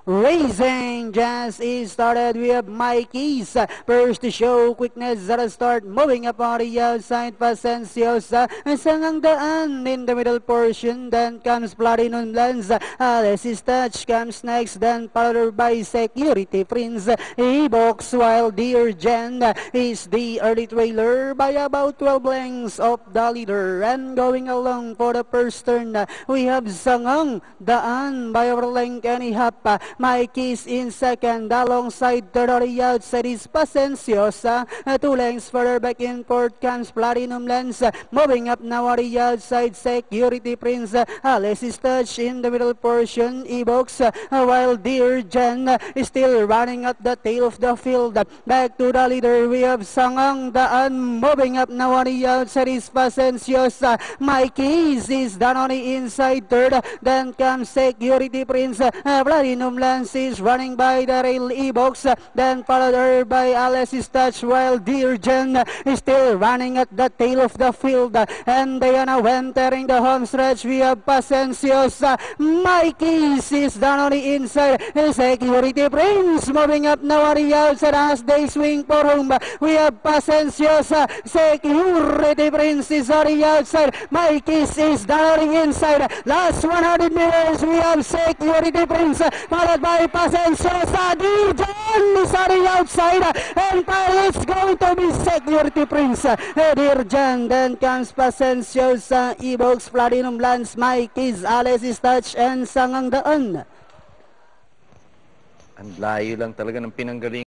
Racing just is started. We have Mikey's first to show quickness at the start, moving up on the outside. Pasenciosa sangang daan in the middle portion. Then comes Platinum Lens. Alexis Touch comes next. Then followed by Security Prince. E-Box, while Dear Jen is the early trailer by about 12 lengths of the leader. And going along for the first turn, we have Sangang Daan by over length and a half. Mikey's in second, alongside third on the outside is Pasenciosa. 2 lengths further back in fourth comes Platinum Lens. Moving up now on the outside, Security Prince. Alexis Touch in the middle portion. E-Box, while Dear Jen is still running at the tail of the field. Back to the leader, we have Sangang Daan. Moving up now on the outside is Pasenciosa. Mikey's is down on the inside third. Then comes Security Prince. Platinum Lens is running by the rail. E-Box, then followed her by Alexis Touch, while Dear Jen is still running at the tail of the field. And Diana entering the home stretch. We have Pasenciosa. Mikey's is down on the inside. Security Prince moving up now on the outside as they swing for home. We have Pasenciosa. Security Prince is on the outside. Mikey's is down on the inside. Last 100 meters, we have Security Prince, followed by Pasenciosa. Dear Jen is on the outside, and it's going to be Security Prince. Dear Jen, then comes Pasenciosa, E-Box, Platinum Lens, Mikey's, Alexis Touch, and Sangang Daan. Ang layo lang talaga ng pinanggaling.